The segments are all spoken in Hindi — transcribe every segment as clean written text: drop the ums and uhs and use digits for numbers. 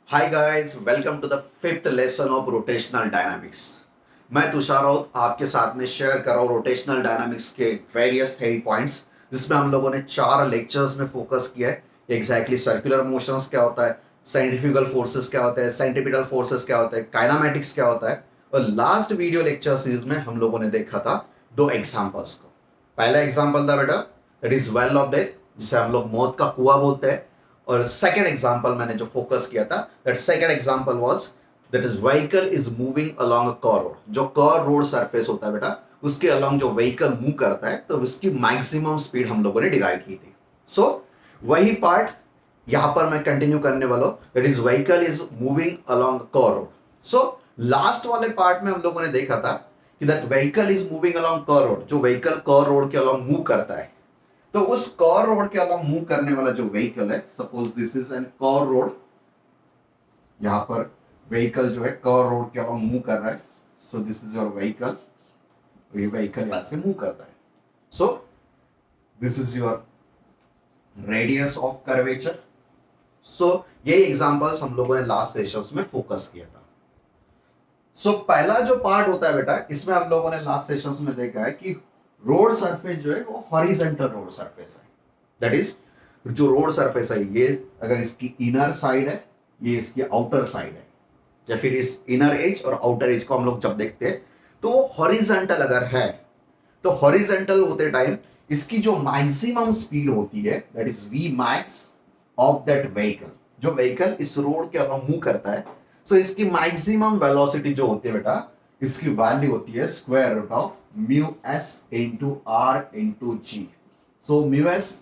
Hi guys, welcome to the fifth lesson of rotational dynamics. मैं तुषार राउत आपके साथ में शेयर कर रहा हूँ रोटेशनल डायनामिक्स के वेरियस थ्योरी पॉइंट्स, जिसमें हम लोगों ने 4 लेक्चर्स में फोकस किया है। एग्जैक्टली सर्कुलर मोशंस क्या होता है, सेंट्रीफ्यूगल फोर्सेस क्या होता है, सेंट्रीपिटल फोर्सेस क्या होता है, काइनामेटिक्स क्या होता है। और लास्ट वीडियो लेक्चर सीरीज में हम लोगों ने देखा था 2 एग्जाम्पल्स को। पहला एग्जाम्पल था बेटा that is well of death, जिसे हम लोग मौत का कुआं बोलते हैं। और सेकंड एग्जांपल मैंने जो फोकस किया था, that second example was that is vehicle is moving along a curve road. जो कर्व रोड सरफेस होता है बेटा, उसके अलोंग जो व्हीकल मूव करता है तो उसकी मैक्सिमम स्पीड हम लोगों ने डिराइव की थी। सो वही पार्ट यहां पर मैं कंटिन्यू करने वाला हूं, that is vehicle is moving along curve road. So last वाले पार्ट में हम लोगों ने देखा था कि that vehicle is moving along curve road, जो व्हीकल कर्व रोड के अलोंग मूव करता है। तो उस कॉर रोड के अलावा मूव करने वाला जो व्हीकल है, suppose this is an car road, यहां पर व्हीकल जो है कॉर रोड के अलावा मूव कर रहा है। So this is your vehicle, ये व्हीकल यहां से मूव करता है। So this is your radius of curvature. So ये एग्जांपल्स हम लोगों ने लास्ट सेशंस में फोकस किया था। सो पहला जो पार्ट होता है बेटा, इसमें हम लोगों ने लास्ट सेशंस में देखा है कि रोड सरफेस जो है वो हॉरिजॉन्टल रोड सरफेस है। दैट इज जो रोड सरफेस है, ये अगर इसकी इनर साइड है, ये इसकी आउटर साइड है, या फिर इस इनर एज और आउटर एज को हम लोग जब देखते हैं तो वो हॉरिजॉन्टल अगर है, तो हॉरिजॉन्टल होते टाइम इसकी जो मैक्सिमम स्पीड होती है that is V max of that vehicle. जो व्हीकल इस रोड के अलावा मूव करता है, सो इसकी मैक्सिमम वेलोसिटी जो होती है बेटा, इसकी वैल्यू होती है square root of mu s into r into g. So mu s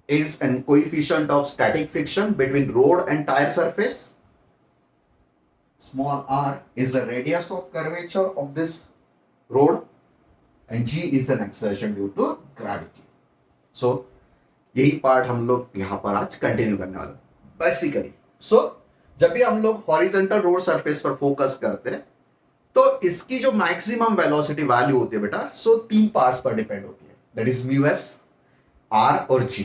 is an coefficient of static friction between road and tire surface. Small r is the radius of curvature of this road and g is an acceleration due to gravity. So यही पार्ट हम लोग यहां पर आज कंटिन्यू करने वाले बेसिकली। सो जब भी हम लोग हॉरिजॉन्टल रोड सरफेस पर फोकस करते हैं तो इसकी जो मैक्सिमम वेलोसिटी वैल्यू होती है बेटा, सो 3 पार्ट्स पर डिपेंड होती है, that is mu s, r और जी,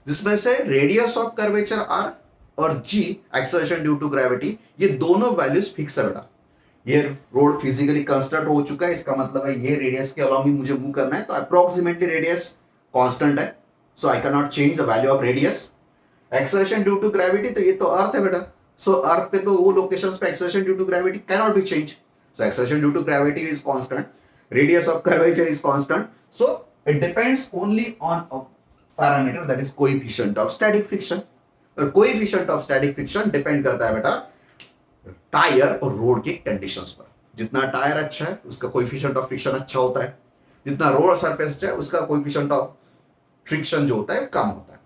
जिसमें से रेडियस ऑफ कर्वेचर आर और g acceleration due to gravity, ये दोनों वैल्यूज फिक्स है बेटा। ये रोड फिजिकली कंस्टेंट हो चुका है, इसका मतलब है ये रेडियस के अलोंग ही मुझे मूव करना है, तो अप्रोक्सीमेटली रेडियस कांस्टेंट है। So I can not change the value of radius. Acceleration due to gravity, तो ये तो अर्थ है बेटा। सो अर्थ पे तो वो लोकेशंस पे acceleration due to gravity can not be change. So acceleration due to gravity is constant, radius of curvature is constant. So it depends only on parameter that is coefficient of static friction. और coefficient of static friction depend करता है बेटा टायर और रोड के कंडीशंस पर। जितना टायर अच्छा है उसका कोएफिशिएंट ऑफ फ्रिक्शन अच्छा होता है, जितना रोड सरफेस अच्छा है उसका कोएफिशिएंट ऑफ फ्रिक्शन जो होता है कम होता है।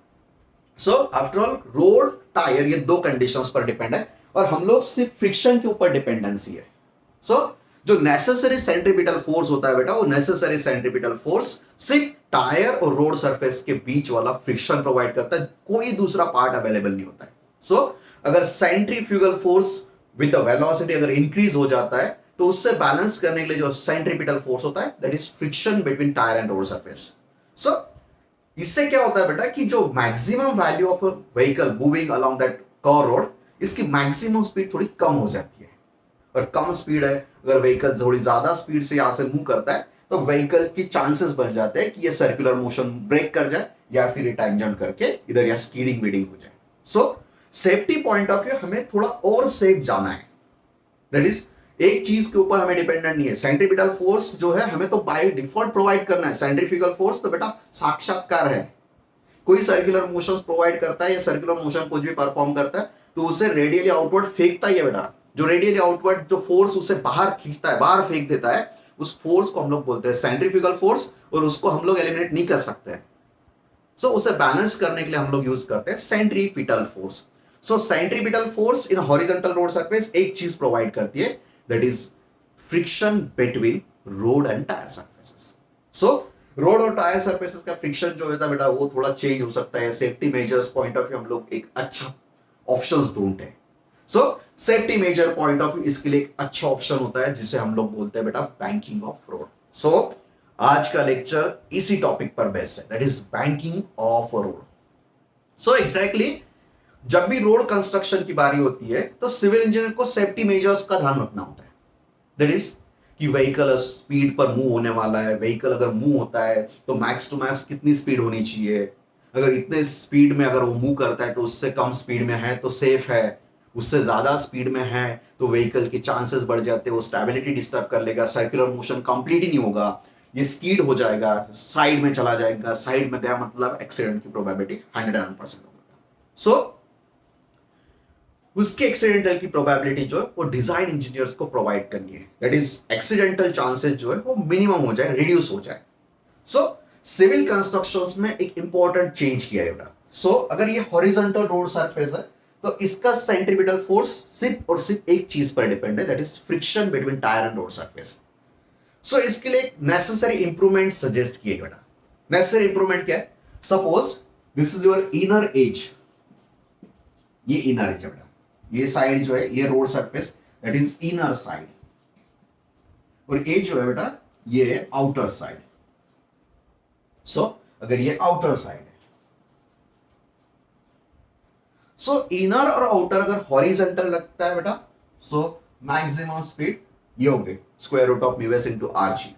So after all road tyre ये 2 कंडीशंस पर डिपेंड है, और हम लोग सिर्फ फ्रिक्शन के ऊपर डिपेंडेंसी है। सो जो नेसेसरी सेंट्रीपिटल फोर्स होता है बेटा, वो नेसेसरी सेंट्रीपिटल फोर्स सिर्फ टायर और रोड सरफेस के बीच वाला फ्रिक्शन प्रोवाइड करता है, कोई दूसरा पार्ट अवेलेबल नहीं होता है। सो अगर centrifugal force with the velocity अगर इंक्रीज हो जाता है, तो उससे बैलेंस करने के लिए जो सेंट्रीपिटल फोर्स होता है that is friction between tyre and road surface. So इससे क्या होता है बेटा कि जो maximum value of vehicle moving along that curve road, इसकी मैक्सिमम स्पीड थोड़ी कम हो जाती है। और कम स्पीड है, अगर व्हीकल थोड़ी ज्यादा स्पीड से यहां से मूव करता है, तो व्हीकल की चांसेस बढ़ जाते हैं कि ये सर्कुलर मोशन ब्रेक कर जाए, या फिर ये टैंजेंट करके इधर या स्कीडिंग वीडिंग हो जाए। सो सेफ्टी पॉइंट ऑफ व्यू हमें थोड़ा और सेफ जाना है। दैट इज एक चीज के ऊपर हमें डिपेंडेंट नहीं है। सेंट्रीपिटल फोर्स जो है हमें तो बाय डिफॉल्ट प्रोवाइड करना है। सेंट्रीफ्यूगल फोर्स तो बेटा साक्षात्कार है, कोई सर्कुलर मोशन प्रोवाइड करता है या सर्कुलर मोशन कुछ भी परफॉर्म करता है तो उसे रेडियली आउटवर्ड फेंकता ही है बेटा। जो रेडियली आउटवर्ड जो फोर्स उसे बाहर खींचता है, बाहर फेंक देता है, उस फोर्स को हम लोग बोलते हैं सेंट्रीफ्यूगल फोर्स, और उसको हम लोग एलिमिनेट नहीं कर सकते हैं। सो उसे बैलेंस करने के लिए हम लोग यूज करते हैं centripetal force. So centripetal force in horizontal road surface एक चीज प्रोवाइड करती है, that is friction between road and tyre surfaces. So road और टायर सरफेसेस का फ्रिक्शन जो होता है बेटा, वो थोड़ा चेंज हो सकता है। Safety measures point of view हम लोग एक अच्छा ऑप्शंस ढूंढते हैं। सो safety major point of view इसके लिए एक अच्छा ऑप्शन होता है, जिसे हम लोग बोलते हैं बेटा बैंकिंग ऑफ रोड। सो आज का लेक्चर इसी टॉपिक पर बेस्ड है, that is banking of road. So exactly जब भी रोड कंस्ट्रक्शन की बारी होती है तो सिविल इंजीनियर को सेफ्टी मेजर्स का ध्यान रखना होता है। दैट इज कि व्हीकल स्पीड पर मूव होने वाला है, व्हीकल अगर मूव होता है तो मैक्स टू मैक्स कितनी स्पीड होनी चाहिए, अगर इतने स्पीड में अगर वो मूव करता है तो उससे कम स्पीड में है तो सेफ है, उससे ज्यादा स्पीड में है तो व्हीकल के चांसेस बढ़ जाते हैं, वो स्टेबिलिटी डिस्टर्ब कर लेगा, सर्कुलर मोशन कंप्लीट ही नहीं होगा, ये स्कीड हो जाएगा, साइड में चला जाएगा, साइड में गया मतलब एक्सीडेंट की प्रोबेबिलिटी 100% होगा। सो उसके एक्सीडेंटल की प्रोबेबिलिटी जो है वो डिजाइन इंजीनियर्स को प्रोवाइड करनी है, दैट इज एक्सीडेंटल चांसेस जो है वो मिनिमम हो जाए, रिड्यूस हो जाए। सो सिविल कंस्ट्रक्शंस में एक इंपॉर्टेंट चेंज किया है। सो अगर ये हॉरिजॉन्टल रोड सरफेस है तो इसका सेंट्रीपिटल फोर्स सिर्फ और सिर्फ एक चीज पर डिपेंड है, that is friction between tyre and road surface. So इसके लिए एक नेसेसरी इंप्रूवमेंट सजेस्ट किए बेटा। नेसेसरी इंप्रूवमेंट क्या है? Suppose this is your inner as, ये इनर एज है बेटा, ये साइड जो है ये road surface that is inner side, और ये जो है बेटा ये आउटर साइड। सो अगर ये आउटर साइड है, सो इनर और आउटर अगर हॉरिजॉन्टल लगता है बेटा, सो मैक्सिमम स्पीड ये हो गई square root of mu S into R G.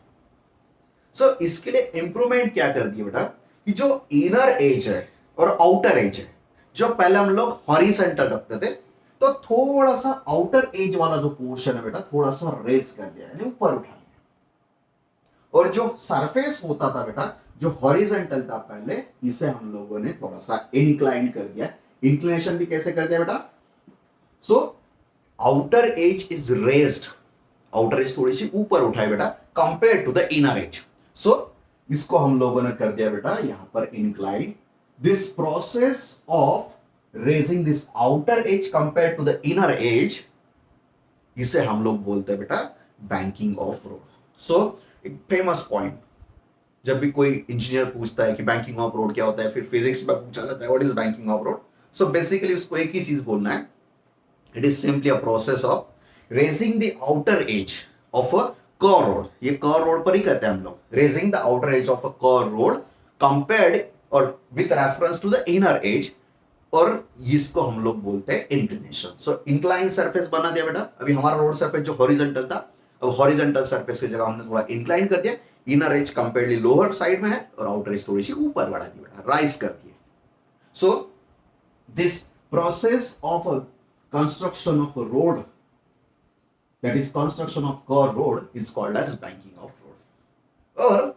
So इसके लिए इंप्रूवमेंट क्या कर दिया बेटा कि जो इनर एज है और आउटर एज है, जो पहले हम लोग हॉरिजॉन्टल रखते थे तो थोड़ा सा आउटर एज वाला जो पोर्शन है बेटा थोड़ा सा रेज कर दिया, यानी ऊपर उठा लिया, और जो सरफेस होता था बेटा जो हॉरिजॉन्टल था पहले, इसे हम लोगों ने थोड़ा सा इंक्लाइन कर दिया। इंक्लिनेशन भी कैसे कर दिया बेटा? So outer edge is raised, outer edge थोड़ी सी ऊपर उठाई बेटा compare to the inner edge. So इसको हम लोगों ने कर दिया बेटा यहां पर incline. This process of raising this outer edge compare to the inner edge, इसे हम लोग बोलते हैं बेटा बैंकिंग ऑफ रोड। सो एक फेमस पॉइंट, जब भी कोई इंजीनियर पूछता है कि बैंकिंग ऑफ रोड क्या होता है, फिर फिजिक्स में पूछा जाता है what is banking of road. So basically उसको एक ही चीज बोलना है, it is simply a process of raising the outer edge of a curve road. ये कर्व रोड पर ही कहते हैं हम लोग, raising the outer edge of a curve road compared और with reference to the inner edge, और इसको हम लोग बोलते हैं इंक्लिनेशन। सो इंक्लाइन सरफेस बना दिया बेटा। अभी हमारा रोड सरफेस जो हॉरिजॉन्टल था, अब हॉरिजॉन्टल सरफेस की जगह हमने थोड़ा इंक्लाइन कर दिया, इनर एज कंपेयरली लोअर साइड में है और आउटर एज थोड़ी सी ऊपर बढ़ा दी बेटा, राइज कर दिए। So this process of construction of road, that is construction of curve road, is called as banking of road. और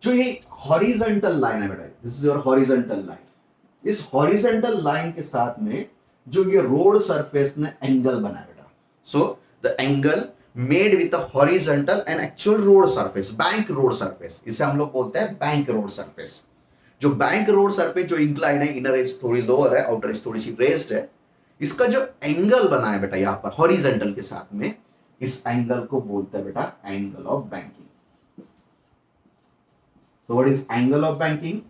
जो ये हॉरिजॉन्टल लाइन है बेटा, this is your horizontal line, इस हॉरिजॉन्टल लाइन के साथ में जो ये रोड सरफेस ने एंगल बनाया बेटा, so the angle made with the horizontal and actual road surface, bank road surface, इसे हम लोग बोलते हैं बैंक रोड सरफेस। जो बैंक रोड सरफेस जो इंक्लाइन है, इनर एज थोड़ी लोअर है, आउटर एज थोड़ी सी रेज्ड है, इसका जो एंगल बना है बेटा यहां पर हॉरिजॉन्टल के साथ में, इस एंगल को बोलते हैं बेटा angle of banking. So what is angle of banking?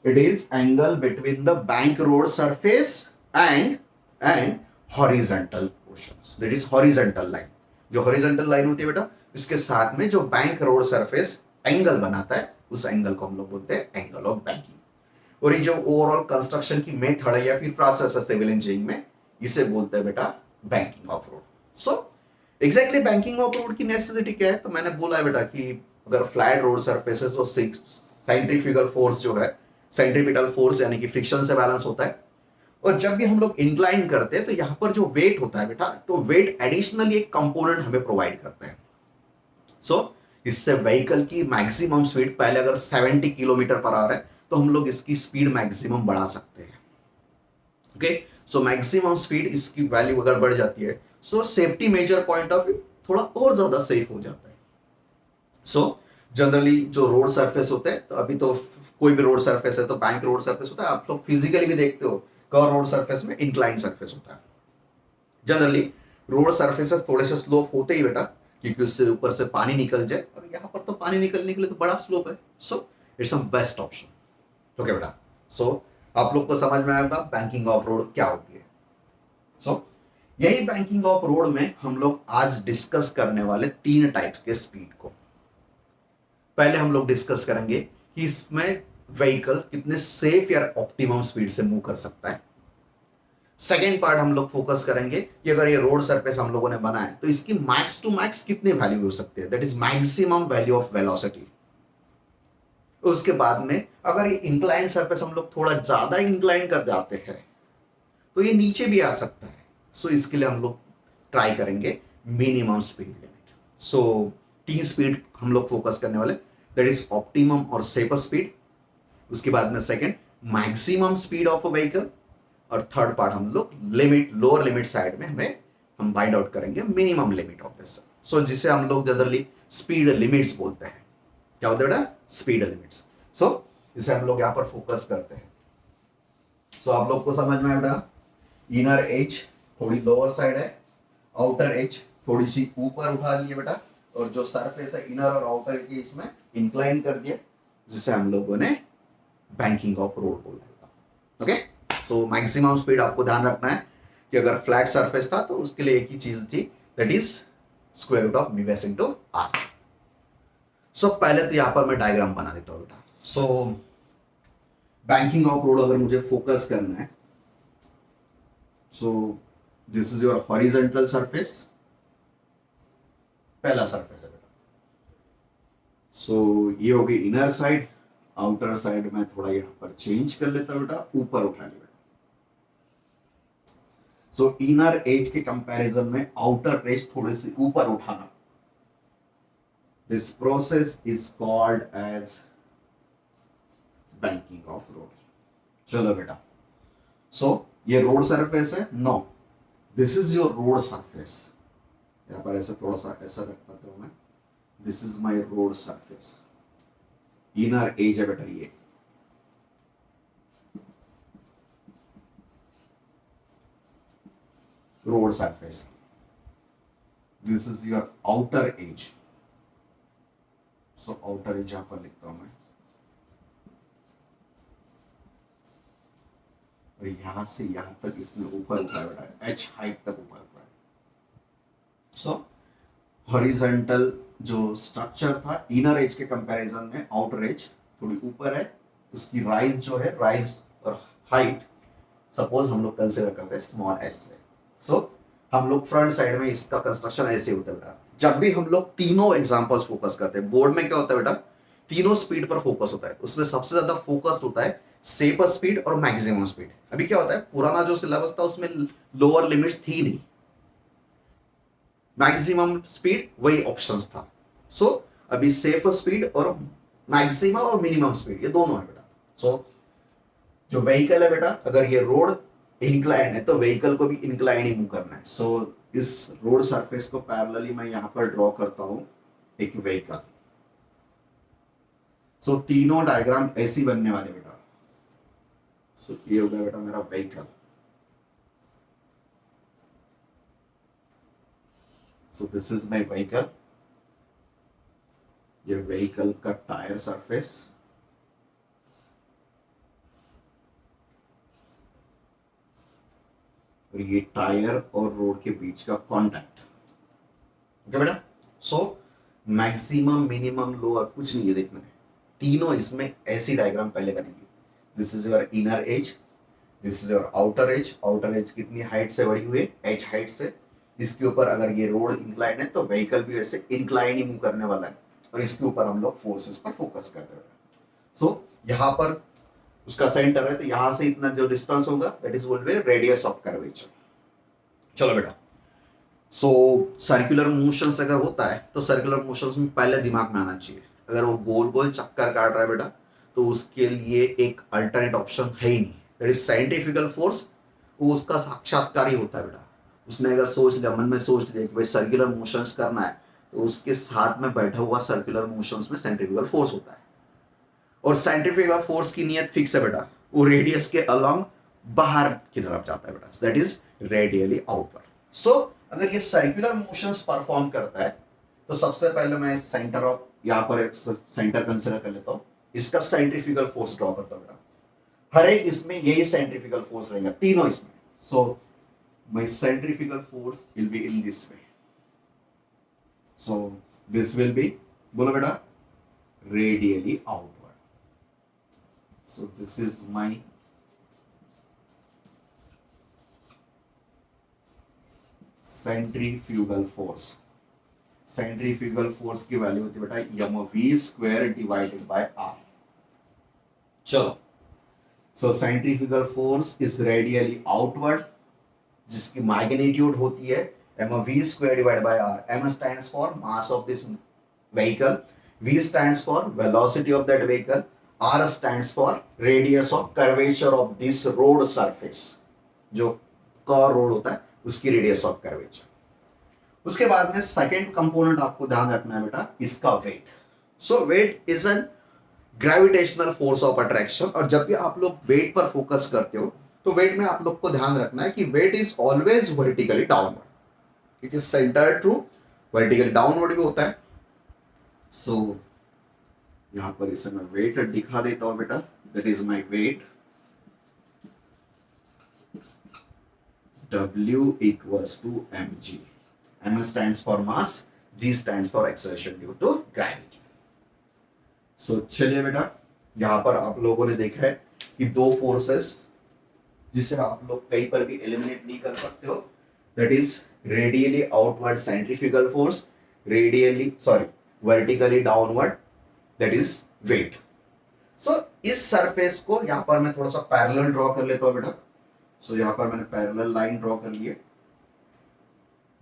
It is angle between the bank road surface and horizontal portions. That is horizontal line. जो horizontal line होती है बेटा, इसके साथ में जो बैंक रोड सरफेस एंगल बनाता है, उस एंगल को हम लोग बोलते हैं एंगल ऑफ बैंकिंग। और ये जो ओवरऑल कंस्ट्रक्शन की मेथड है या फिर प्रोसेस है सिविल इंजीनियरिंग में, इसे बोलते हैं बेटा banking of road. So exactly banking of road की नेसेसिटी क्या है? तो मैंने बोला है बेटा कि अगर फ्लैट रोड सरफेस है तो सेंट्रीफ्यूगल फोर्स जो है, सेंट्रीपिटल फोर्स यानी कि फ्रिक्शन से बैलेंस होता है, और जब भी हम लोग इंक्लाइन करते हैं तो यहां पर जो वेट होता है बेटा, तो वेट एडिशनली एक कंपोनेंट हमें प्रोवाइड करते हैं। सो इससे व्हीकल की मैक्सिमम स्पीड, पहले अगर 70 किलोमीटर पर आवर है तो हम लोग इसकी स्पीड मैक्सिमम बढ़ा सकते हैं। ओके, सो मैक्सिमम स्पीड इसकी वैल्यू अगर बढ़ जाती है, सो safety major point of view थोड़ा और ज्यादा सेफ हो जाता है। सो जनरली जो रोड सरफेस होते हैं, तो अभी तो कोई भी रोड सरफेस है तो बैंक रोड सरफेस होता है, आप लोग फिजिकली भी देखते हो कर्व रोड सरफेस में इंक्लाइन सरफेस होता है। जनरली रोड सरफेसेस थोड़े से स्लोप होते ही बेटा, क्योंकि उससे ऊपर से पानी निकल जाए, और यहाँ पर तो पानी निकलने के लिए तो बड़ा स्लोप है। So it's a best option. Okay बेटा, सो आप लोग को समझ में आएगा बैंकिंग ऑफ रोड क्या होती है। सो यही बैंकिंग ऑफ रोड में हम लोग आज डिस्कस करने वाले 3 टाइप्स के स्पीड को। पहले हम लोग डिस्कस करेंगे कि इसमें व्हीकल कितने सेफ या ऑप्टिमम स्पीड से मूव कर सकता है। सेकेंड पार्ट हम लोग फोकस करेंगे कि अगर ये रोड सरफेस हम लोगों ने बनाया है तो इसकी मैक्स टू मैक्स कितनी वैल्यू हो सकती है, that is maximum value of velocity. उसके बाद में अगर ये इंक्लाइन सरफेस हम लोग थोड़ा ज्यादा इंक्लाइन कर जाते हैं तो ये नीचे भी आ सकता है। सो इसके लिए हम लोग ट्राई करेंगे मिनिमम स्पीड लिमिट। सो 3 स्पीड हम लोग फोकस करने वाले, दैट इज ऑप्टिमम और सेफेस्ट स्पीड। उसके बाद में second maximum speed of a vehicle, और थर्ड पार्ट हम लोग लिमिट, लोअर लिमिट साइड में हम फाइंड आउट करेंगे मिनिमम लिमिट ऑफ दिस। सो जिसे हम लोग जनरली स्पीड लिमिट्स बोलते हैं। क्या होता है बेटा? Speed limits. सो इसे हम लोग यहां पर फोकस करते हैं। सो आप लोग को समझ में आया बेटा? इनर एज थोड़ी लोअर साइड है, आउटर एज थोड़ी सी ऊपर उठा ली है बेटा, और जो सरफेस है इनर और आउटर के इसमें इंक्लाइन कर दिया, जिसे हम लोगों ने बैंकिंग ऑफ रोड बोल दिया। ओके, सो मैक्सिमम स्पीड आपको ध्यान रखना है कि अगर फ्लैट सरफेस था तो उसके लिए एक ही चीज थी, that is square root of bs into r। So पहले तो यहां पर मैं डायग्राम बना देता हूं बेटा। सो बैंकिंग ऑफ रोड अगर मुझे फोकस करना है, so this is your horizontal surface, पहला सरफेस है बेटा। सो ये होगी इनर साइड, आउटर साइड में थोड़ा यहां पर चेंज कर लेता हूं बेटा, ऊपर उठा लिया। सो इनर एज के कंपैरिजन में आउटर एज थोड़े से ऊपर उठाना, this process is called as banking of road. चलो बेटा, सो ये रोड सरफेस है, no this is your road surface. यहां पर ऐसे थोड़ा सा ऐसा रखता हूं मैं, this is my road surface. Inner edge है बेटा ये, road surface. This is your outer edge. So outer edge यहां पर लिखता हूं मैं, और यहां से यहां तक इसने ऊपर उठाया बेटा, एच हाइट तक ऊपर उठाया। सो हॉरिजॉन्टल जो स्ट्रक्चर था इनर एज के कंपैरिजन में आउटर एज थोड़ी ऊपर है, उसकी राइज जो है, राइज और हाइट सपोज हम लोग कंसीडर करते हैं स्मॉल एस से। सो हम लोग फ्रंट साइड में इसका कंस्ट्रक्शन ऐसे होता है बेटा। जब भी हम लोग तीनों एग्जांपल्स फोकस करते हैं, बोर्ड में क्या होता है बेटा, तीनों स्पीड पर फोकस होता है, उसमें सबसे ज्यादा फोकस होता है सेपर स्पीड और मैक्सिमम स्पीड। अभी क्या होता है, पुराना जो सिलेबस था उसमें लोअर लिमिट्स थी नहीं, मैक्सिमम स्पीड वही ऑप्शंस था। सो अभी सेफर स्पीड और मैक्सिमम और मिनिमम स्पीड ये दोनों है बेटा। सो जो व्हीकल है बेटा, अगर ये रोड इंक्लाइन है तो व्हीकल को भी इंक्लाइन ही मूव करना है। सो इस रोड सरफेस को पैरेलली मैं यहां पर ड्रॉ करता हूं एक व्हीकल। सो तीनों डायग्राम ऐसी बनने वाले बेटा। सो ये हो गया बेटा मेरा vehicle. So this is my vehicle, ये व्हीकल का टायर सरफेस, और ये टायर और रोड के बीच का कांटेक्ट। ओके बेटा, सो मैक्सिमम मिनिमम लोअर कुछ नहीं है देखना है, तीनों इसमें ऐसी डायग्राम पहले करेंगे। This is your inner as, this is your outer as. Outer as कितनी हाइट से बढ़ी हुई है, एच हाइट से। इसके ऊपर अगर ये रोड इंक्लाइन है तो व्हीकल भी ऐसे इंक्लाइन ही मूव करने वाला है, और इसके ऊपर हम लोग फोर्सेस पर फोकस करते हैं। सो यहाँ पर उसका सेंटर है, तो यहां से इतना जो डिस्टेंस होगा that is called by radius of curvature. चलो बेटा, सो सर्कुलर मोशंस अगर होता है तो सर्कुलर मोशंस में पहले दिमाग में आना चाहिए, अगर वो गोल गोल चक्कर काट रहा है बेटा तो उसके लिए एक अल्टरनेट ऑप्शन है ही नहीं, दैट इज साइंटिफिकल फोर्स। वो उसका साक्षात्कार ही होता है बेटा। उसने अगर सोच लिया, मन में सोच लिया कि भाई सर्कुलर मोशंस करना है, तो उसके साथ में बैठा हुआ सर्कुलर मोशंस में सेंट्रीफ्यूगल फोर्स होता है, और सेंट्रीफ्यूगल फोर्स की नियत फिक्स है बेटा, वो रेडियस के अलोंग बाहर की तरफ जाता है बेटा, दैट इज रेडियली आउटवर्ड। सो अगर ये सर्कुलर मोशंस परफॉर्म करता है तो सबसे पहले मैं सेंटर ऑफ, यहां पर एक सेंटर कंसीडर कर लेता हूं, इसका सेंट्रीफ्यूगल फोर्स ड्रॉ करता हूं बेटा। हर एक इसमें यही सेंट्रीफ्यूगल फोर्स रहेगा, तीनों इसमें। So my centrifugal force will be in this way. So this will be, बोलो बेटा, radially outward. So this is my centrifugal force, centrifugal force की वैल्यू होती है बेटा mv² डिवाइडेड बाय r। चलो, so centrifugal force is radially outward, जिसकी मैग्नीट्यूड होती है mv² divided by r। m stands for mass of this vehicle, v stands for velocity of that vehicle, r stands for radius of curvature of this road surface, जो कर्व रोड होता है उसकी रेडियस ऑफ कर्वेचर। उसके बाद में सेकंड कंपोनेंट आपको ध्यान रखना है बेटा, इसका weight. So weight is an gravitational force of attraction, और जब भी आप लोग वेट पर फोकस करते हो तो वेट में आप लोग को ध्यान रखना है कि weight is always vertically downward. It is centered through vertically downward भी होता है। सो यहां पर इसे मैं वेट दिखा देता हूं बेटा, that is my weight W equals to mg। m stands for mass, g stands for exertion due to gravity। सो चलिए बेटा, यहां पर आप लोगों ने देखा है कि दो फोर्सेस जिसे आप लोग कहीं पर भी एलिमिनेट नहीं कर सकते हो, that is radially outward centrifugal force, vertically downward, that is weight. So इस सरफेस को यहां पर मैं थोड़ा सा पैरेलल ड्रॉ कर लेता हूं बेटा। सो यहां पर मैंने पैरेलल लाइन ड्रॉ कर ली है,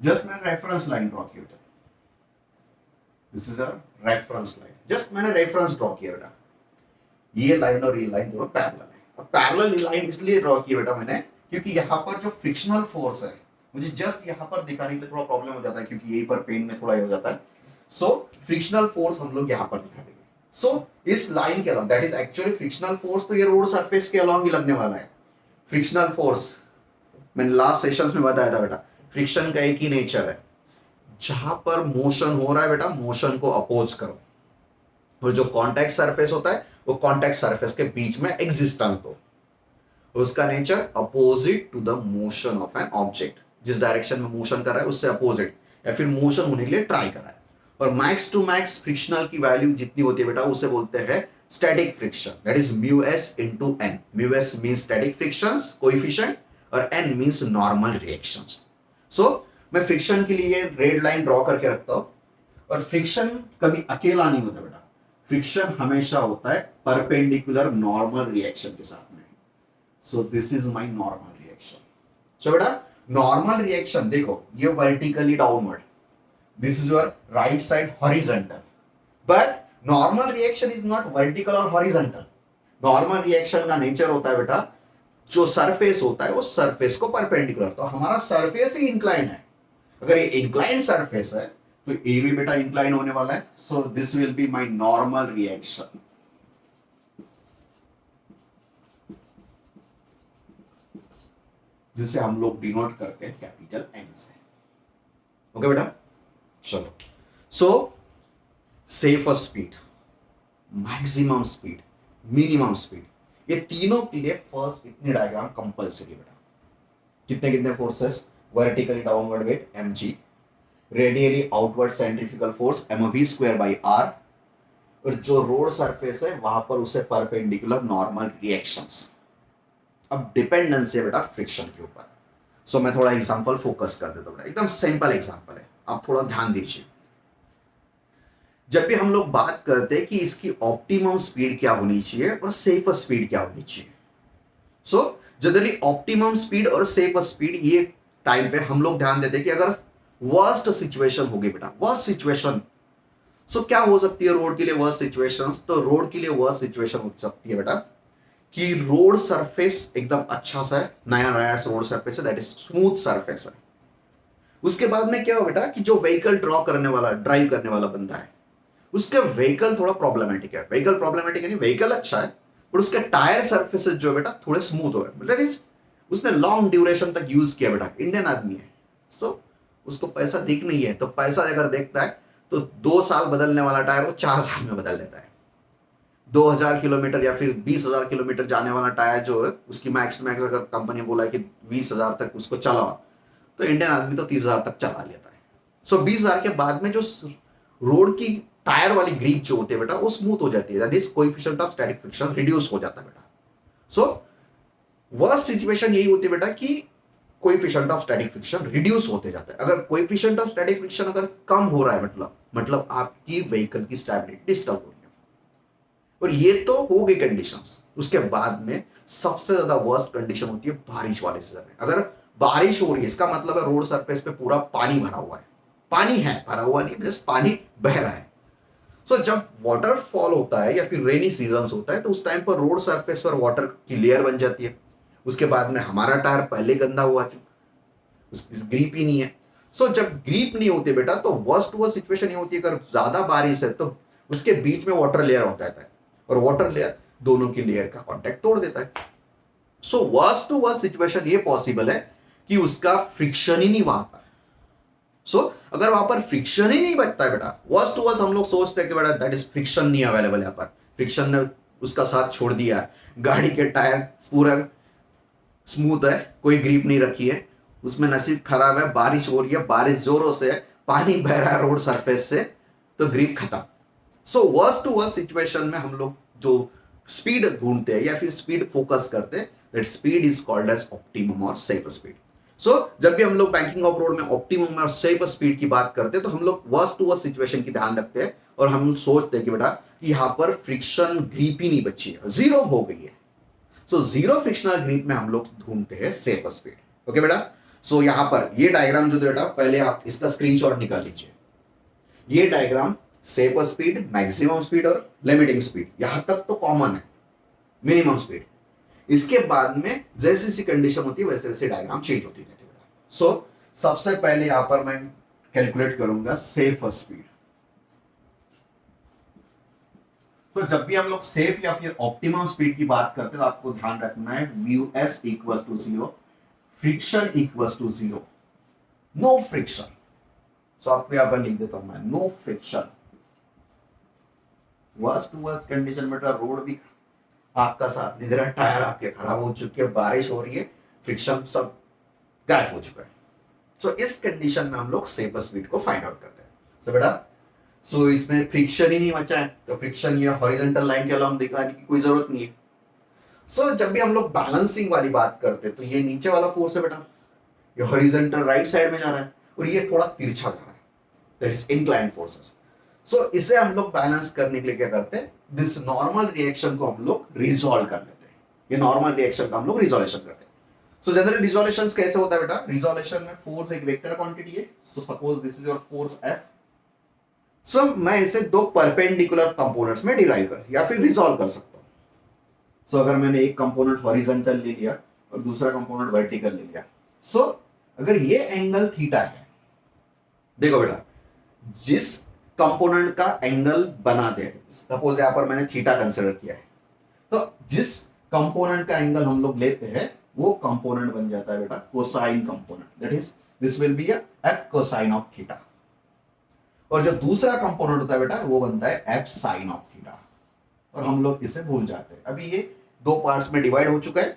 जस्ट मैंने रेफरेंस लाइन ड्रॉ की बेटा, this is a reference line, just मैंने रेफरेंस ड्रॉ किया बेटा। ये लाइन और ये लाइन दोनों पैरेलल है। अब पैरेलल लाइन इसलिए ड्रॉ की बेटा मैंने, क्योंकि यहां पर जो फ्रिक्शनल फोर्स है, मुझे जस्ट यहां पर दिखाने के लिए थोड़ा प्रॉब्लम हो जाता है, क्योंकि यहीं पर पेन में थोड़ा हो जाता है। सो फ्रिक्शनल फोर्स हम लोग यहां पर दिखा देंगे। सो इस लाइन के along, that is actually fictional force, तो ये रोड सरफेस के अलॉन्ग ही लगने वाला है। फ्रिक्शनल फोर्स मैंने लास्ट सेशंस में बताया था बेटा, फ्रिक्शन का एक ही नेचर है, जहां पर मोशन हो रहा है बेटा, मोशन को अपोज करो, और जो कॉन्टैक्ट सरफेस होता है वो कॉन्टैक्ट सरफेस के बीच में एग्जिस्टेंस दो। उसका nature opposite to the motion of an object, जिस डायरेक्शन में मोशन कर रहा है उससे अपोजिट, या फिर मोशन होने के लिए ट्राई कर रहा है। और मैक्स टू मैक्स फ्रिक्शनल की वैल्यू जितनी होती है बेटा, उसे बोलते हैं static friction, that is μs into n। μs means static frictions coefficient और n means normal reactions। सो मैं फ्रिक्शन के लिए रेड लाइन ड्रॉ करके रखता हूं, और फ्रिक्शन कभी अकेला नहीं होता बेटा, फ्रिक्शन हमेशा होता है परपेंडिकुलर नॉर्मल रिएक्शन के साथ में। So this is my normal reaction. So बेटा नॉर्मल रिएक्शन देखो, ये vertically downward, this is your right side horizontal, but normal reaction is not vertical और हॉरिजॉन्टल। नॉर्मल रिएक्शन का नेचर होता है बेटा, जो सरफेस होता है वो सरफेस को परपेंडिकुलर, तो हमारा सरफेस ही इंक्लाइन है। अगर ये इंक्लाइन सरफेस है तो ये भी बेटा इंक्लाइन होने वाला है। So this will be my normal reaction. जिसे हम लोग डिनोट करते हैं कैपिटल एन से। ओके बेटा, चलो। So safer speed, maximum speed, minimum speed, ये तीनों के लिए फर्स्ट इतनी डायग्राम कंपलसरी बेटा। कितने कितने forces, vertically downward weight mg, radially outward centrifugal force mv² by r, और जो रोड सरफेस है वहां पर उसे परपेंडिकुलर नॉर्मल रिएक्शंस। अब डिपेंडेंसी है बेटा फ्रिक्शन के ऊपर। सो मैं थोड़ा एग्जांपल फोकस कर देता हूं, एकदम सिंपल एग्जांपल है, आप थोड़ा ध्यान दीजिए। जब भी हम लोग बात करते हैं कि इसकी ऑप्टिमम स्पीड क्या होनी चाहिए और सेफर स्पीड क्या होनी चाहिए, सो जनरली ऑप्टिमम स्पीड और सेफर स्पीड ये टाइम पे हम लोग ध्यान देते हैं कि अगर वर्स्ट सिचुएशन होगी बेटा, वर्स्ट सिचुएशन, सो क्या हो सकती है रोड के लिए वर्स्ट सिचुएशन? तो रोड के लिए वर्स्ट सिचुएशन हो सकती है बेटा कि रोड सरफेस एकदम अच्छा सा है, नया नया रोड सरफेस है, दैट इज स्मूथ सरफेस है। उसके बाद में क्या हो बेटा कि जो व्हीकल ड्राइव करने वाला बंदा है, उसका व्हीकल थोड़ा प्रॉब्लमेटिक है। व्हीकल प्रॉब्लमेटिक यानी व्हीकल अच्छा है पर उसके टायर सरफेसेस जो है बेटा थोड़े स्मूथ हो गए, दैट इज उसने लॉन्ग ड्यूरेशन तक यूज किया बेटा, इंडियन आदमी है, सो उसको पैसा दिख नहीं है, तो पैसा अगर देखता है तो 2 साल बदलने वाला टायर वो 4 साल में बदल देता है। 2000 किलोमीटर या फिर 20,000 किलोमीटर जाने वाला टायर जो है उसकी मैक्स अगर कंपनी बोला है कि 20,000 तक उसको चलाओ, तो इंडियन आदमी तो 30,000 तक चला लेता है। सो 20,000 के बाद में जो रोड की टायर वाली ग्रिप जो होती है बेटा वो स्मूथ हो जाती है, that is coefficient of static friction reduce हो जाता है बेटा। सो वर्स्ट सिचुएशन यही होती है बेटा कि coefficient of static friction reduce होते जाता है। अगर कोएफिशिएंट ऑफ स्टैटिक फ्रिक्शन अगर कम हो रहा है मतलब आपकी व्हीकल की स्टेबिलिटी डिस्टर्ब हो रही है। और ये तो हो गई कंडीशंस। उसके बाद में सबसे ज्यादा वर्स्ट कंडीशन होती है बारिश वाले सीजन में। अगर बारिश हो रही है इसका मतलब है रोड सरफेस पे पूरा पानी भरा हुआ है। पानी है, भरा हुआ नहीं, जस्ट पानी बह रहा है। सो जब वाटरफॉल होता है या फिर रेनी सीजन होता है तो उस टाइम पर रोड सरफेस पर वाटर की लेयर बन जाती है। उसके बाद में हमारा टायर पहले गंदा हुआ था, ग्रीप ही नहीं है। सो जब ग्रीप नहीं होती बेटा तो वर्स्ट वो सिचुएशन ये होती है, अगर ज्यादा बारिश है तो उसके बीच में वाटर लेयर होता है और वाटर लेयर दोनों की लेयर का कांटेक्ट तोड़ देता है। सो वर्स्ट टू वर्स्ट सिचुएशन ये पॉसिबल है कि उसका फ्रिक्शन ही नहीं वहां पर। सो अगर वहां पर फ्रिक्शन ही नहीं बचता है बेटा, वर्स्ट टू वर्स्ट हम लोग सोचते हैं कि बेटा दैट इज फ्रिक्शन नहीं अवेलेबल यहाँ पर, फ्रिक्शन ने उसका साथ छोड़ दिया है, गाड़ी के टायर पूरा स्मूथ है, कोई ग्रिप नहीं रखी है, उसमें नसीब खराब है, बारिश हो रही है, बारिश जोरों से, पानी बह रहा है रोड सरफेस से, तो ग्रिप खत्म। सो वर्स्ट टू वर्स्ट सिचुएशन में हम लोग जो स्पीड ढूंढते हैं या फिर स्पीड फोकस करते हैं, that speed is called as optimum और सेफ स्पीड। सो जब भी हम लोग बैंकिंग ऑफ रोड में ऑप्टिमम और सेफ स्पीड की बात करते हैं तो हम लोग वर्स्ट टू वर्स्ट सिचुएशन की ध्यान रखते हैं और हम सोचते हैं कि बेटा यहां पर फ्रिक्शन ग्रिप ही नहीं बची है, जीरो हो गई है। सो जीरो फ्रिक्शनल ग्रिप में हम लोग ढूंढते हैं सेफ स्पीड। ओके बेटा, सो यहां पर ये डायग्राम जो बेटा पहले आप इसका स्क्रीनशॉट निकाल लीजिए। ये diagram safe speed, maximum speed और लिमिटिंग स्पीड यहां तक तो कॉमन है, मिनिमम स्पीड। इसके बाद में जैसी सी कंडीशन होती है वैसे वैसे डायग्राम चेंज होती है। सो सबसे पहले यहां पर मैं कैलकुलेट करूंगा सेफ स्पीड। तो जब भी हम लोग सेफ या फिर ऑप्टिमम स्पीड की बात करते हैं तो आपको ध्यान रखना है mu S equals to 0, friction equals to 0, no friction. So आपको यहां पर लिख देता हूं मैं no friction. Worst to worst condition में रोड भी आपका साथ नहीं दे रहा, टायर आपके खराब हो चुके हैं, बारिश हो रही है, फ्रिक्शन सब गायब हो चुका है। सो इस कंडीशन में हम लोग सेफ स्पीड को फाइंड आउट करते हैं। सो बेटा सो इसमें फ्रिक्शन ही नहीं बचा है तो फ्रिक्शन ये हॉरिजॉन्टल लाइन के अलावा दिखाने की कोई जरूरत नहीं है। सो जब भी हम लोग बैलेंसिंग वाली बात करते हैं तो ये नीचे वाला फोर्स है बेटा, ये हॉरिजॉन्टल राइट साइड में जा रहा है और ये थोड़ा तिरछा जा रहा है, दैट इज इंक्लाइन फोर्सेस। सो इसे हम लोग बैलेंस करने के लिए क्या करते हैं, दिस नॉर्मल रिएक्शन को हम लोग रिजॉल्व कर लेते हैं। ये नॉर्मल रिएक्शन का हम लोग रिजोल्यूशन करते हैं। सो जनरल रिजोल्यूशन कैसे होता है बेटा, रिजोल्यूशन में फोर्स एक वेक्टर क्वांटिटी है। So suppose this is your force F। सो मैं इसे दो परपेंडिकुलर कंपोनेंट्स में डिराइव कर या फिर रिजॉल्व कर सकता हूं। सो अगर मैंने एक कंपोनेंट हॉरिजॉन्टल ले लिया और दूसरा कंपोनेंट वर्टिकल ले लिया, सो अगर ये एंगल थीटा है, देखो बेटा जिस कंपोनेंट का एंगल बना दे, सपोज यहां पर मैंने थीटा कंसीडर किया है, तो जिस कंपोनेंट का एंगल हम लोग लेते हैं वो कंपोनेंट बन जाता है बेटा cosine component, that is this will B F cosine of theta. और जो दूसरा कंपोनेंट होता है बेटा वो बनता है एफ साइन ऑफ थीटा, और हम लोग इसे भूल जाते हैं। अभी ये दो पार्ट्स में डिवाइड हो चुका है,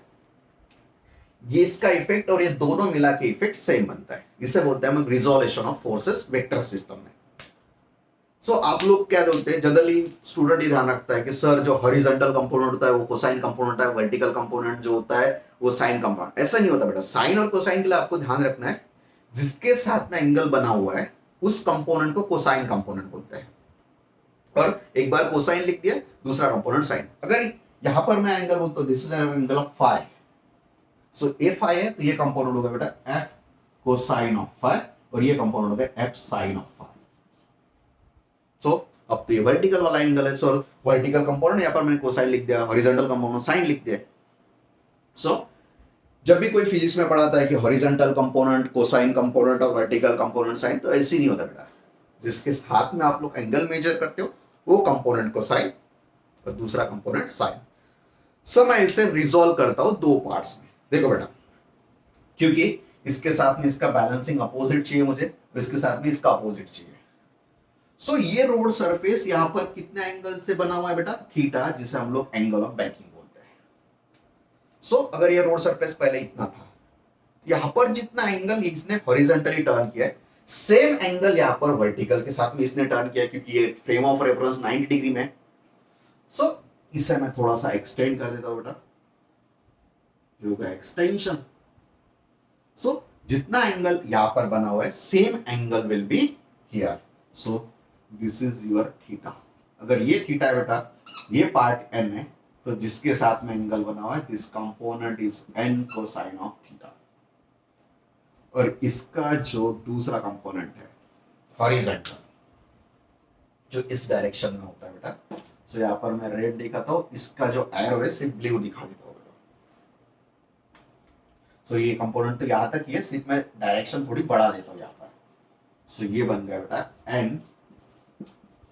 ये इसका इफेक्ट और ये दोनों मिला के इफेक्ट सेम बनता है। इसे बोलते हैं हम resolution of forces vector system में। सो आप लोग क्या बोलते हैं, जनरली स्टूडेंट ही ध्यान रखता है कि सर जो हॉरिजॉन्टल कंपोनेंट होता है वो कोसाइन कंपोनेंट है, वर्टिकल कंपोनेंट जो होता है वो साइन कंपोनेंट। ऐसा नहीं होता बेटा, साइन और कोसाइन के लिए आपको ध्यान रखना है जिसके साथ में एंगल बना हुआ है उस कंपोनेंट को कोसाइन कंपोनेंट बोलते हैं। और एक बार कोसाइन लिख दिया, दूसरा कंपोनेंट साइन। अगर यहां पर मैं एंगल बोलता हूं this is angle of phi, so a phi है तो ये कंपोनेंट होगा बेटा एफ कोसाइन ऑफ फाई और ये कंपोनेंट होगा एफ साइन ऑफ फाई। सो अब तो ये वर्टिकल वाला एंगल है, सो वर्टिकल कंपोनेंट यहां पर मैंने कोसाइन लिख दिया, हॉरिजॉन्टल कंपोनेंट साइन लिख दिया। सो जब भी कोई फिजिक्स में पढ़ाता है कि हॉरिजॉन्टल कंपोनेंट कोसाइन कंपोनेंट और वर्टिकल कंपोनेंट साइन, तो ऐसे नहीं होता बेटा। जिसके साथ में आप लोग एंगल मेजर करते हो वो कंपोनेंट कोसाइन और दूसरा कंपोनेंट साइन। सो मैं इसे रिजॉल्व करता हूं दो पार्ट्स में। देखो बेटा, क्योंकि इसके साथ में इसका बैलेंसिंग अपोजिट चाहिए मुझे और इसके साथ में इसका अपोजिट चाहिए। सो ये रोड सरफेस यहां पर कितने एंगल से बना हुआ है बेटा, थीटा, जिसे हम लोग एंगल ऑफ बैंकिंग बोलते हैं। सो अगर ये रोड सरफेस पहले इतना था, यहां पर जितना एंगल इसने हॉरिजॉन्टली टर्न किया है सेम एंगल यहां पर वर्टिकल के साथ में इसने टर्न किया, क्योंकि ये फ्रेम ऑफ रेफरेंस 90 डिग्री में। सो इसे मैं थोड़ा सा एक्सटेंड कर देता हूं बेटा, जो होगा एक्सटेंशन। सो जितना एंगल यहां पर बना हुआ है same angle will be here. So this is your theta. अगर ये थीटा है बेटा, ये पार्ट एन है, तो जिसके साथ में एंगल बना हुआ है this component is an cosine of theta. और इसका जो दूसरा कंपोनेंट है हॉरिजॉन्टल, जो इस डायरेक्शन में होता है बेटा, तो यहां पर मैं रेड दिखाता हूं, इसका जो एरो है सिर्फ ब्लू दिखा देता हूं बेटा. सो ये कंपोनेंट तो यहां तक ही है, सिर्फ मैं डायरेक्शन थोड़ी बढ़ा देता हूं यहां पर. सो ये बन गया बेटा एन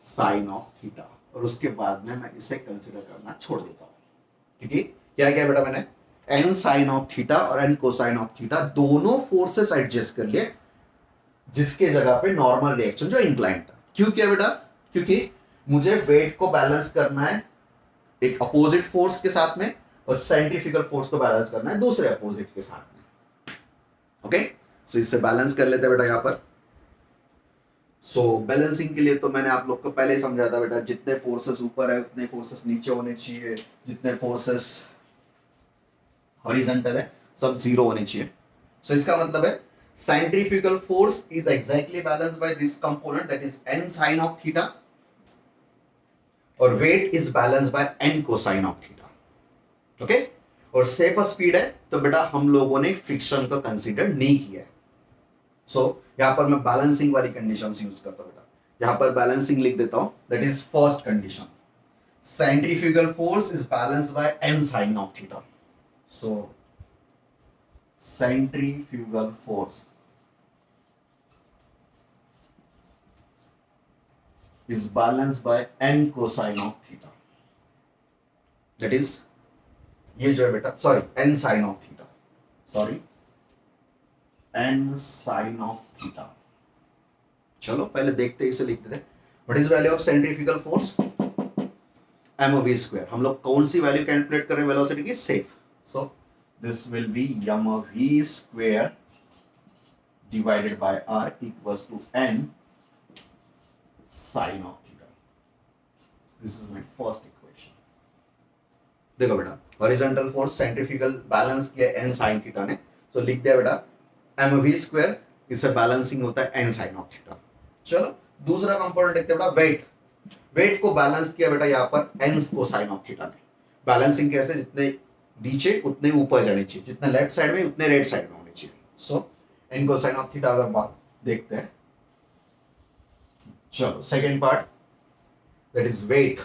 साइन ऑफ थीटा. और उसके बाद में मैं इसे कंसीडर करना छोड़ देता हूं, क्योंकि क्या क्या बेटा मैंने एन साइन ऑफ थीटा और एन कोसाइन ऑफ थीटा दोनों फोर्सेस एडजस्ट कर लिए, जिसके जगह पे नॉर्मल रिएक्शन जो इंक्लाइन था. क्यों किया बेटा? क्योंकि मुझे वेट को बैलेंस करना है एक अपोजिट फोर्स के साथ में, और सेंट्रीफ्यूगल फोर्स को बैलेंस करना है दूसरे अपोजिट के साथ में. ओके, सो इससे बैलेंस कर लेते हैं बेटा यहां पर. सो बैलेंसिंग के लिए तो मैंने आप लोग को पहले ही समझा था बेटा, जितने फोर्सेस ऊपर है उतने फोर्सेस नीचे होने चाहिए, जितने फोर्सेस हॉरिजॉन्टल है सब जीरो होने चाहिए. सो इसका मतलब है centrifugal force is exactly balanced by this component, that is n sin of theta, और weight is balanced by n cosine of theta. Okay, और सेफ स्पीड है तो बेटा हम लोगों ने फ्रिक्शन को कंसीडर नहीं किया है. सो यहां पर मैं बैलेंसिंग वाली कंडीशन यूज करता हूं बेटा. यहां पर बैलेंसिंग लिख देता हूं, that is first condition, centrifugal force is balanced by n sin of theta. So centrifugal force is balanced by n cosine of theta. That is ये जो है बेटा, sorry n sin of theta, sorry n sin of theta. चलो पहले देखते हैं, इसे लिख देते हैं. What is value of centrifugal force? mv square. हम लोग कौन सी वैल्यू कैलकुलेट कर रहे हैं वेलोसिटी की? Safe. So this will B mv square divided by r equals to n sin of theta. This is my first equation. देखो बेटा, हॉरिजॉन्टल फोर्स सेंट्रीफ्यूगल बैलेंस किया n sin थीटा ने, तो लिख दिया बेटा mv स्क्वायर, इससे बैलेंसिंग होता है n sin of थीटा. चलो दूसरा कंपोनेंट देखते हैं बेटा, वेट. वेट को बैलेंस किया बेटा यहाँ पर n कोसाइन ऑफ थीटा ने. बैलेंसिंग कैसे? जितने नीचे उतने ऊपर जाने चाहिए, जितने लेफ्ट साइड में उतने राइट साइड में होने चाहिए. So n cosine of theta अगर बात देखते हैं, चलो second part, that is weight.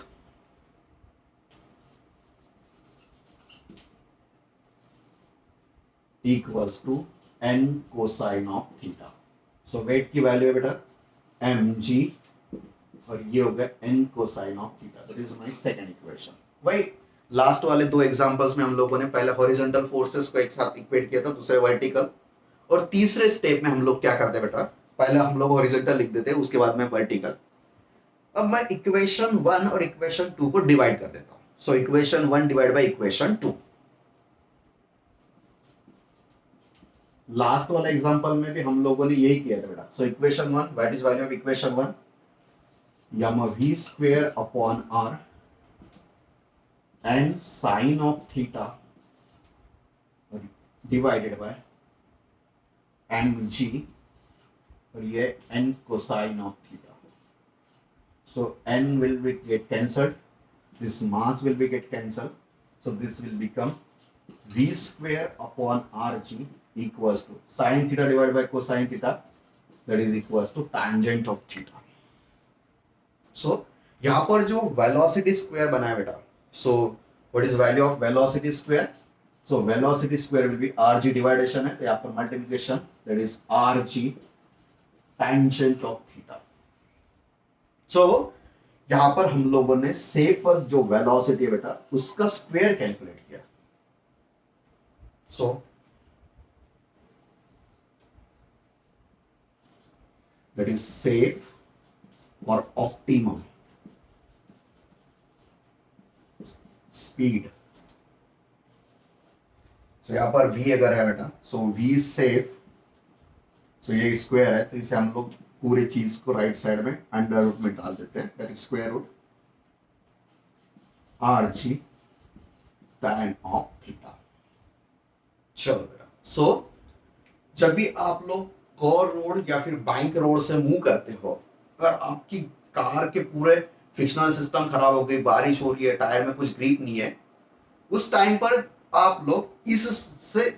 Equals to n cosine of theta. So weight की वैल्यू है बेटा mg, और ये हो गया n cosine of theta. That is my second equation. भाई लास्ट वाले दो एग्जांपल्स में हम लोगों ने पहले हॉरिजॉन्टल फोर्सेस को एक साथ इक्वेट किया था, दूसरे वर्टिकल, और तीसरे स्टेप में हम लोग क्या करते हैं बेटा, पहले हम लोग हॉरिजॉन्टल लिख देते हैं, उसके बाद में वर्टिकल. अब मैं इक्वेशन 1 और इक्वेशन 2 को डिवाइड कर देता हूं. So equation 1 divide by equation 2. Last वाला एग्जांपल में भी हम लोगों ने यही किया था बेटा. So equation 1, what is value of equation 1? mv square upon r n sin of theta divided by mg, और ये n cosine of theta. So n will be get cancelled, this mass will be get cancelled, so this will become v square upon rg equals to sin theta divided by cosine theta, that is equals to tangent of theta. So यहाँ पर जो velocity square बना है बेटा, so what is value of velocity square? So velocity square will be rg dividation है, तो यहाँ पर multiplication, that is rg tangent of theta. So यहां पर हम लोगों ने सेफस्ट जो वेलोसिटी है बेटा उसका स्क्वायर कैलकुलेट किया. सो दैट इज सेफ और ऑप्टिमम स्पीड. सो यहां पर v अगर है बेटा, सो v सेफ, सो ये स्क्वायर है, तो इसे हम लोग पूरी चीज को राइट साइड में अंडर रूट में डाल देते हैं, that is square root rg tan of theta. चलो बेटा, सो जब भी आप लोग गौर रोड या फिर बैंक रोड से मूव करते हो, अगर आपकी कार के पूरे फ्रिक्शनल सिस्टम खराब हो गई, बारिश हो रही है, टायर में कुछ ग्रिप नहीं है, उस टाइम पर आप लोग इससे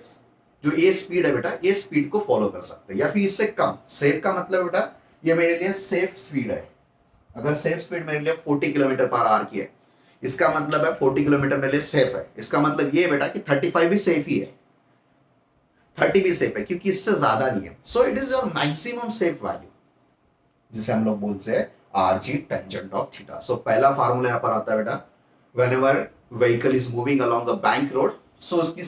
जो ये स्पीड है बेटा, ये स्पीड को फॉलो कर सकते हैं, या फिर इससे कम। सेफ का मतलब बेटा ये मेरे लिए सेफ स्पीड है। अगर सेफ स्पीड मेरे लिए 40 किलोमीटर पर आवर की है, इसका मतलब है 40 किलोमीटर मेरे लिए सेफ है। इसका मतलब ये बेटा कि 35 भी सेफ ही है, 30 भी सेफ है, क्योंकि इससे ज्यादा नहीं है। So it is your maximum safe value, जिसे हम लोग बोलते हैं RG tangent of theta. So पहला फार्मूला यहां पर आता है बेटा, whenever vehicle is moving along a bank road, so उसकी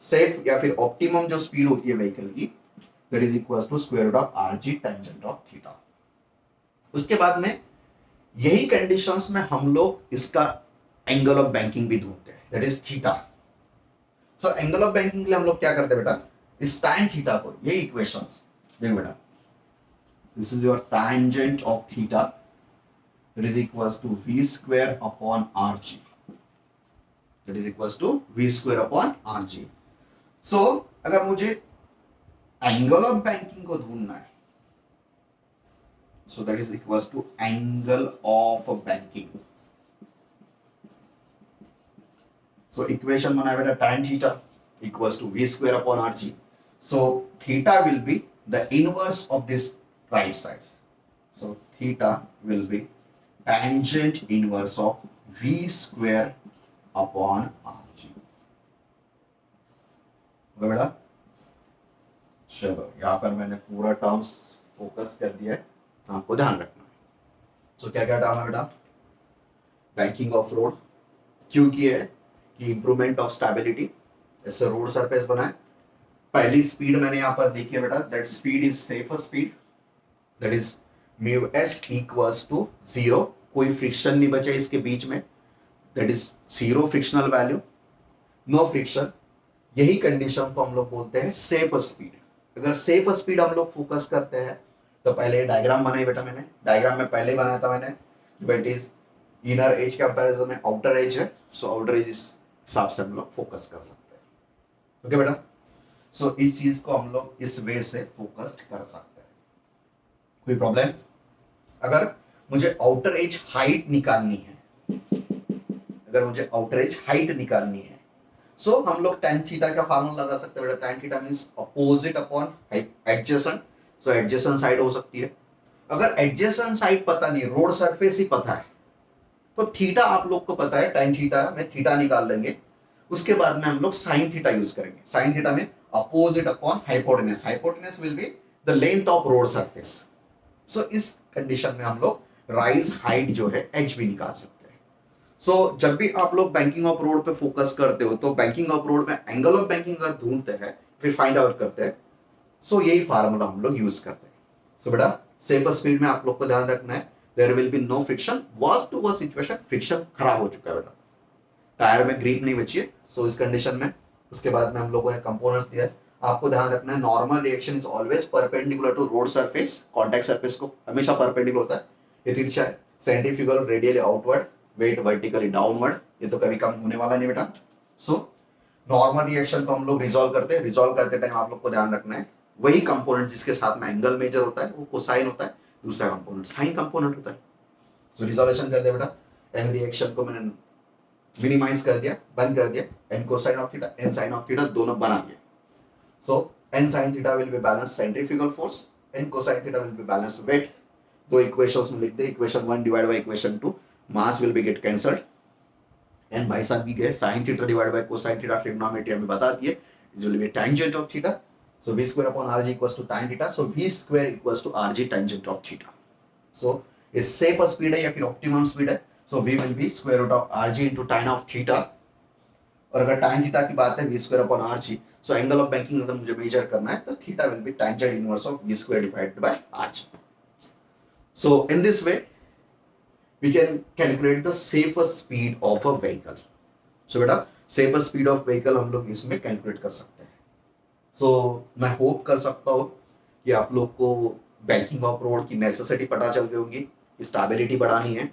सेफ या फिर ऑप्टिमम जो स्पीड होती है व्हीकल की, that is equal to square root of RG tangent of theta. उसके बाद में यही कंडीशंस में हम लोग इसका एंगल ऑफ बैंकिंग भी ढूंढते हैं, that is theta. So angle of banking के लिए हम लोग क्या करते हैं बेटा, इस tan थीटा को, ये इक्वेशंस देखो बेटा, this is your tangent of theta, that is equals to v square upon rg, that is equals to v square upon rg. so अगर मुझे एंगल ऑफ बैंकिंग को ढूंढना है, so that is equals to angle of banking. so equation बना है बेटा tan theta equals to v square upon rg. so theta will be the inverse of this right side. So theta will be tangent inverse of v square upon rg. बेटा चलो यहां पर मैंने पूरा टर्म्स फोकस कर दिया है, आपको ध्यान रखना है। सो क्या क्या टर्म है बेटा, बैंकिंग ऑफ रोड, क्योंकि है कि इंप्रूवमेंट ऑफ स्टेबिलिटी, इससे रोड सरफेस बना है। पहली स्पीड मैंने यहां पर देखी है बेटा, that speed is safer speed, that is mu S equals to 0, कोई फ्रिक्शन नहीं बचा इसके बीच में, that is 0 frictional value, no friction. यही कंडीशन को हम लोग बोलते हैं सेफ स्पीड। अगर सेफ स्पीड हम लोग फोकस करते हैं, तो पहले डायग्राम बनाई बेटा मैंने, डायग्राम में पहले बनाया था मैंने, but is inner as comparison में आउटर एज है, सो आउटर एज इस हिसाब से हम लोग फोकस कर सकते हैं। ओके बेटा, सो इस चीज को हम लोग इस वे से फोकस कर सकते हैं। कोई प्रॉब्लम? अगर मुझे आउटर एज हाइट निकालनी है, अगर मुझे आउटर एज हाइट निकालनी है, सो हम लोग tan थीटा का फार्मूला लगा सकते हैं बेटा। tan theta means opposite upon adjacent, so adjacent side हो सकती है। अगर एडजेसेंट साइड पता नहीं, रोड सरफेस ही पता है, तो थीटा आप लोग को पता है, tan थीटा में थीटा निकाल लेंगे, उसके बाद में हम लोग sin थीटा यूज करेंगे। sin थीटा में opposite upon hypotenuse, hypotenuse will be the length of road surface. So इस कंडीशन में हम लोग राइज हाइट जो है h भी निकाल सकते हैं। सो जब भी आप लोग बैंकिंग ऑफ रोड पे फोकस करते हो, तो बैंकिंग ऑफ रोड में एंगल ऑफ बैंकिंग अगर ढूंढते हैं, फिर फाइंड आउट करते हैं, सो यही फार्मूला हम लोग यूज करते हैं। सो बेटा सेफ स्पीड में आप लोग को ध्यान रखना है, there will be no friction, worst to worst situation friction खराब हो चुका है बेटा, टायर में ग्रिप नहीं बची है, सो इस कंडीशन में उसके बाद में हम लोगों ने कंपोनेंट्स दिया है, आपको ध्यान रखना है normal reaction is always perpendicular to road surface, contact surface को हमेशा परपेंडिकुलर होता है, ये तिरछा है, centrifugal radially outward, weight vertically downward, ये तो कभी कम होने वाला नहीं बेटा। सो नॉर्मल रिएक्शन को हम लोग रिजॉल्व करते हैं, रिजॉल्व करते टाइम आप लोग को ध्यान रखना है वही कंपोनेंट जिसके साथ में एंगल मेजर होता है वो कोसाइन होता है, दूसरा कंपोनेंट साइन कंपोनेंट होता है। सो रिजोल्यूशन कर दिया बेटा, एन रिएक्शन को मैंने मिनिमाइज कर दिया, बंद कर दिया, N cosine of theta N sine of theta दोनों बना दिए। So N sine theta will be balance centrifugal force, N cosine theta will be balance weight. दो इक्वेशंस में लिख दे, equation 1 divide by equation 2, mass will be get cancelled, and भाई साहब भी गए sine theta divide by cosine theta, trigonometry हमें बता दिए, it will be tangent of theta, so v square upon rg equals to tan theta, so v square equals to rg tangent of theta. so इस safe speed है या फिर optimum speed है, so v will be square root of rg into tan of theta, और अगर tan theta की बात है v square upon rg, so angle of banking अगर मुझे मेजर करना है तो theta will be tangent inverse of v square divided by rg. so in this way we can calculate the safest speed of a vehicle. so बेटा safest speed of vehicle हम लोग इसमें कैलकुलेट कर सकते हैं। सो मैं होप कर सकता हूँ कि आप लोग को बैंकिंग ऑफ रोड की नेसेसिटी पता चल गई होगी, स्टेबिलिटी बढ़ानी है,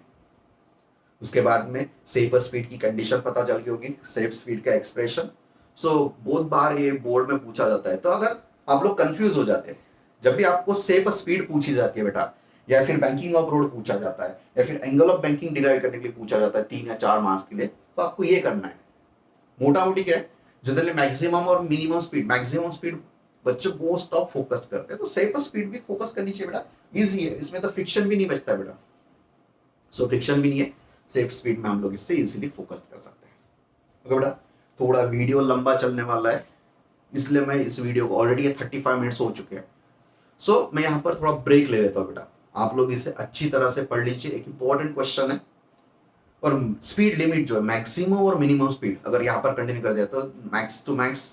उसके बाद में सेफ स्पीड की कंडीशन पता चल गई होगी, सेफ स्पीड का एक्सप्रेशन। सो बहुत बार ये बोर्ड में पूछा जाता है, तो अगर आप लोग कंफ्यूज हो जाते हैं। जब भी आपको सेफ स्पीड पूछी जाती है बेटा, या फिर बैंकिंग ऑफ रोड पूछा जाता है, या फिर एंगल ऑफ बैंकिंग डिराइव करने के लिए पूछा जाता है 3 या 4 मार्क्स के लिए, तो आपको ये करना है। मोटा मोटी क्या है, जनरली मैक्सिमम और मिनिमम स्पीड, मैक्सिमम स्पीड बच्चों मोस्ट ऑफ फोकस करते हैं, तो सेफ स्पीड भी फोकस करनी चाहिए बेटा। इजी है, इसमें तो फ्रिक्शन भी नहीं बचता बेटा। सो फ्रिक्शन भी नहीं है, सेफ स्पीड में हम लोग इससे इजीली फोकस कर सकते हैं। ओके बेटा, थोड़ा वीडियो लंबा चलने वाला है, इसलिए मैं इस वीडियो को ऑलरेडी 35 मिनट्स हो चुके हैं। सो मैं यहाँ पर थोड़ा ब्रेक ले लेता हूँ बेटा। आप लोग इसे अच्छी तरह से पढ़ लीजिए, एक इंपॉर्टेंट क्वेश्चन है। और स्पीड लिमिट जो है मैक्सिमम और मिनिमम स्पीड अगर यहाँ पर कंटिन्यू कर दिया तो मैक्स टू मैक्स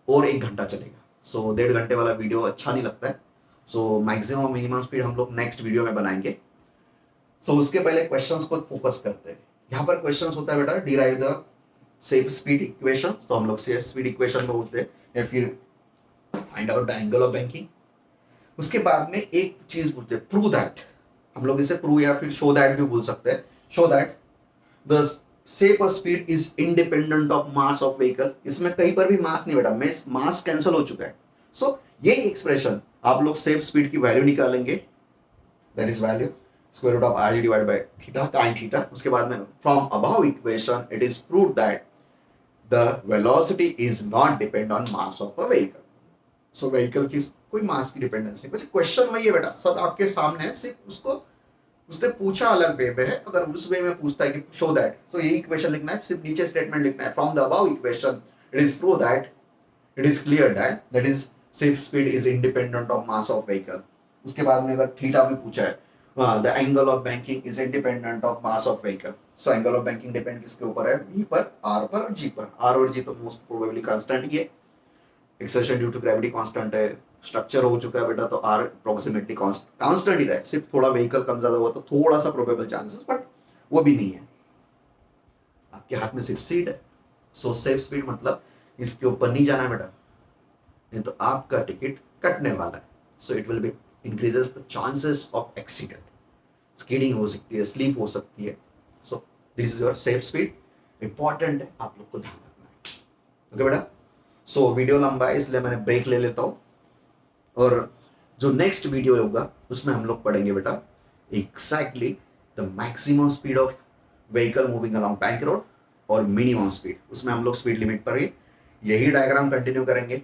और 1 घंटा चलेगा। सो 1.5 घंटे वाला वीडियो अच्छा नहीं लगता है। सो मैक्सिमम और मिनिमम स्पीड हम लोग नेक्स्ट वीडियो में बनाएंगे। सो उसके पहले क्वेश्चंस को फोकस करते हैं। यहाँ पर क्वेश्चंस होता है बेटा, derive the safe speed equation. तो हम लोग सेफ स्पीड इक्वेशन बोलते हैं, या फिर find out the angle of banking. उसके बाद में एक चीज पूछते हैं, प्रूव दैट। हम लोग इसे प्रूव या फिर शो दैट भी बोल सकते हैं। Show that the safer speed is independent of mass of vehicle। इसमें कहीं पर भी मास नहीं बेटा, मास कैंसिल हो चुका है। सो यही एक्सप्रेशन आप लोग सेफ स्पीड की वैल्यू निकालेंगे, that is value square root of R G divide by theta time theta. उसके बाद में from above equation it is prove that the velocity is not depend on mass of a vehicle. So vehicle की कोई मास की डिपेंडेंसी, क्वेश्चन वही है बेटा, सब आपके सामने है, सिर्फ उसको उसने पूछा अलग वे में है। अगर उस वे में पूछता है कि शो दैट, सो यही इक्वेशन लिखना है, सिर्फ नीचे स्टेटमेंट लिखना है, from the above equation it is prove that it is clear that that is safe speed is independent of mass of vehicle. उसके बाद में अगर थीटा भी पूछा है, the angle of banking is independent of mass of vehicle. So angle of banking depend किसके ऊपर है, v पर, r पर और g पर। r और g तो मोस्ट प्रोबेबली कांस्टेंट ही है, acceleration due to gravity constant है, स्ट्रक्चर हो चुका है बेटा, तो r अप्रोक्सीमेटली कांस्टेंट ही रहे। सिर्फ थोड़ा व्हीकल कम ज्यादा हुआ तो थोड़ा सा प्रोबेबल चांसेस, बट वो भी नहीं है। आपके हाथ में सिर्फ सीट है। सो सेफ स्पीड मतलब इसके ऊपर नहीं जाना है बेटा, नहीं तो आपका टिकट कटने वाला है। So it will B increases the chances of accident, skidding हो सकती है, स्लीप हो सकती है। So this is your safe speed, important है, आप लोग को ध्यान रखना है। ओके बेटा, सो वीडियो लंबा है इसलिए मैंने ब्रेक ले लेता हूँ, और जो नेक्स्ट वीडियो होगा उसमें हम लोग पढ़ेंगे बेटा exactly the maximum speed of vehicle moving along bank road और मिनिमम स्पीड। उसमें हम लोग स्पीड लिमिट पर ही यही डायग्राम कंटिन्यू करेंगे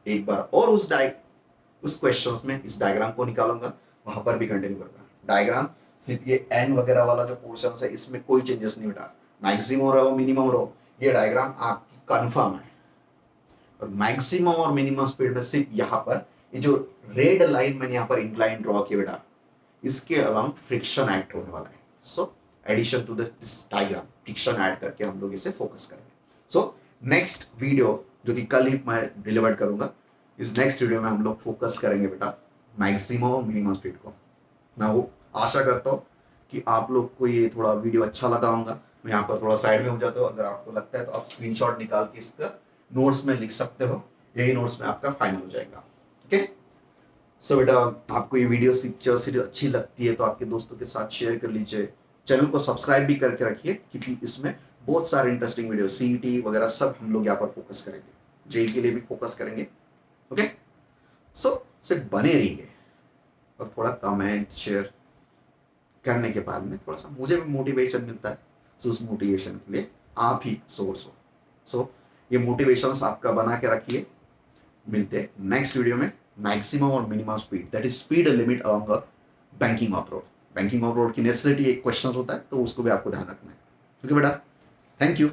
एक बार, और उस क्वेश्चंस में इस डायग्राम को निकालूंगा, वहां पर भी कंटिन्यू करूंगा। डायग्राम सिर्फ ये एन वगैरह वाला जो पोर्शन है इसमें कोई चेंजेस नहीं बेटा, मैक्सिमम रहो मिनिमम रहो, ये डायग्राम आपकी कंफर्म है। और मैक्सिमम और मिनिमम स्पीड में सिर्फ यहाँ पर ये जो रेड लाइन मैंने यहाँ पर इंक्लाइन ड्रॉ किया बेटा, इसके अलाउंग फ्रिक्शन ऐड होने वाला है। So addition to this diagram friction add करके हम लोग इसे फोकस करेंगे। सो नेक्स्ट वीडियो जो कि कल ही मैं डिलीवर करूंगा, इस नेक्स्ट वीडियो में हम लोग फोकस करेंगे बेटा मैक्सिमम और मिनिमम स्पीड को। मैं वो आशा करता हूँ कि आप लोग को ये थोड़ा वीडियो अच्छा लगा होगा। मैं यहाँ पर थोड़ा साइड में हो जाता हूँ, अगर आपको लगता है तो आप स्क्रीनशॉट निकाल के इसका नोट्स में लिख सकते हो, यही नोट्स में आपका फाइनल हो जाएगा। ओके, सो बेटा आपको ये वीडियो सीरीज अच्छी लगती है तो आपके दोस्तों के साथ शेयर कर लीजिए, चैनल को सब्सक्राइब भी करके रखिए, क्योंकि इसमें बहुत सारे इंटरेस्टिंग वीडियो सीईटी वगैरह सब हम लोग यहाँ पर फोकस करेंगे, जेई के लिए भी फोकस करेंगे। ओके, सो सिर्फ बने रहिए, और थोड़ा कमेंट शेयर करने के बाद में थोड़ा सा मुझे भी मोटिवेशन मिलता है। सो उस मोटिवेशन के लिए आप ही सोर्स हो। सो ये मोटिवेशंस आपका बना के रखिए। मिलते हैं नेक्स्ट वीडियो में मैक्सिमम और minimum speed, that is speed limit along banking of road. Banking of road की नेसेसिटी एक क्वेश्चन होता है, तो उसको भी आपको ध्यान रखना है। ओके बेटा, थैंक यू।